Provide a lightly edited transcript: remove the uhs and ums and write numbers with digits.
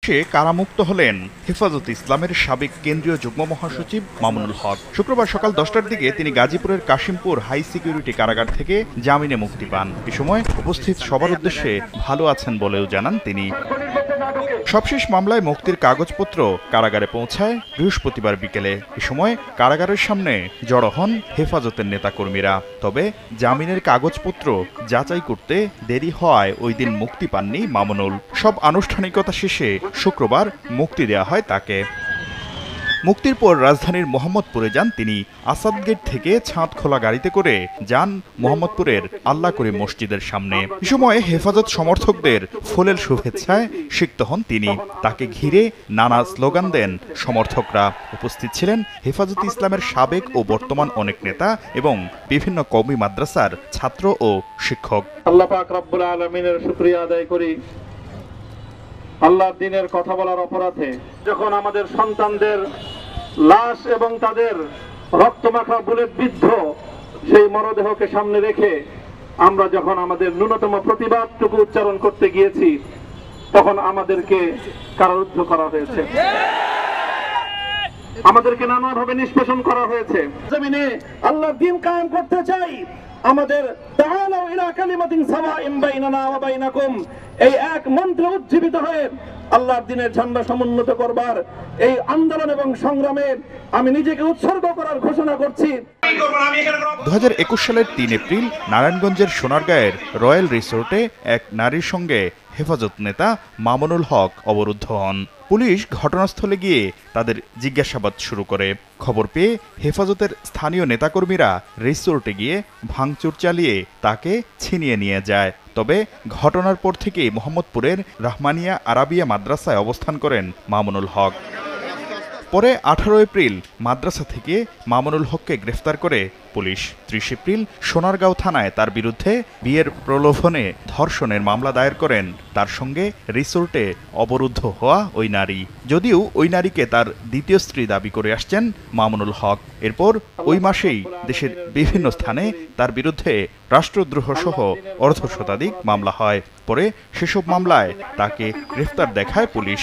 অবশেষে কারামুক্ত হলেন হেফাজতে ইসলামের সাবেক কেন্দ্রীয় যুগ্ম মহাসচিব মামুনুল হক। শুক্রবার সকাল 10টার দিকে তিনি গাজীপুরের কাশিমপুর হাই সিকিউরিটি কারাগার থেকে জামিনে মুক্তি পান। এ সময় উপস্থিত সবার উদ্দেশ্যে ভালো আছেন বলেও জানান তিনি। সবশেষ মামলায় মুক্তির কাগজপত্র কারাগারে পৌঁছায় বৃহস্পতিবার বিকেলে। এ সময় কারাগারের সামনে জড়ো হন হেফাজতের নেতাকর্মীরা। তবে জামিনের কাগজপত্র যাচাই করতে দেরি হওয়ায় ওই দিন মুক্তি পাননি মামুনুল। সব আনুষ্ঠানিকতা শেষে শুক্রবার মুক্তি দেওয়া হয় তাকে। মুক্তির পর রাজধানীর মোহাম্মদপুরে যান তিনি। আসাদ গেট থেকে ছাদ খোলা গাড়িতে করে যান মোহাম্মদপুরের আল্লাহ করিম মসজিদের সামনে। এ সময় হেফাজত সমর্থকদের ফুলেল শুভেচ্ছায় সিক্ত হন তিনি। তাকে ঘিরে নানা স্লোগান দেন সমর্থকরা। উপস্থিত ছিলেন হেফাজতে ইসলামের সাবেক ও বর্তমান অনেক নেতা এবং বিভিন্ন কওমি মাদ্রাসার ছাত্র ও শিক্ষক। আল্লাহ পাক রব্বুল আলামিনের শুকরিয়া আদায় করি, আল্লাহর দ্বীনের কথা বলার অপরাধে যখন আমাদের সন্তানদের লাশ এবং তাদের রক্তমাখা বুলেট বিদ্ধ সেই মরদেহকে সামনে রেখে আমরা যখন আমাদের ন্যূনতম প্রতিবাদটুকু উচ্চারণ করতে গিয়েছি, তখন আমাদেরকে কারারুদ্ধ করা হয়েছে, আমাদেরকে নানাভাবে নিষ্পেষণ করা হয়েছে। জমিনে আল্লাহর দ্বীন কায়েম করতে চাই, আমাদের তাআলাউ ইলা কালিমাতিন সাওয়াইন বাইনানা ওয়া বাইনাকুম এই এক মন্ত্রে উজ্জীবিত হয়ে আল্লাহর দ্বীনের ঝান্ডা সমুন্নত করবার এই আন্দোলন এবং সংগ্রামে আমি নিজেকে উৎসর্গ করার ঘোষণা করছি। 2021 সালের 3 এপ্রিল নারায়ণগঞ্জের সোনারগাঁয়ের রয়্যাল রিসোর্টে এক নারীর সঙ্গে হেফাজত নেতা মামুনুল হক অবরুদ্ধ হন। পুলিশ ঘটনাস্থলে গিয়ে তাদের জিজ্ঞাসাবাদ শুরু করে। খবর পেয়ে হেফাজতের স্থানীয় নেতাকর্মীরা রিসোর্টে গিয়ে ভাঙচুর চালিয়ে তাকে ছিনিয়ে নিয়ে যায়। তবে ঘটনার পর থেকেই মোহাম্মদপুরের রহমানিয়া আরাবিয়া মাদ্রাসায় অবস্থান করেন মামুনুল হক। পরে 18 এপ্রিল মাদ্রাসা থেকে মামুনুল হককে গ্রেফতার করে পুলিশ। 30 এপ্রিল সোনারগাঁও থানায় তার বিরুদ্ধে বিয়ের প্রলোভনে ধর্ষণের মামলা দায়ের করেন তার সঙ্গে রিসোর্টে অবরুদ্ধ হওয়া ওই নারী। যদিও ওই নারীকে তার দ্বিতীয় স্ত্রী দাবি করে আসছেন মামুনুল হক। এরপর ওই মাসেই দেশের বিভিন্ন স্থানে তার বিরুদ্ধে রাষ্ট্রদ্রোহ সহ অর্ধশতাধিক মামলা হয়। পরে সেসব মামলায় তাকে গ্রেফতার দেখায় পুলিশ।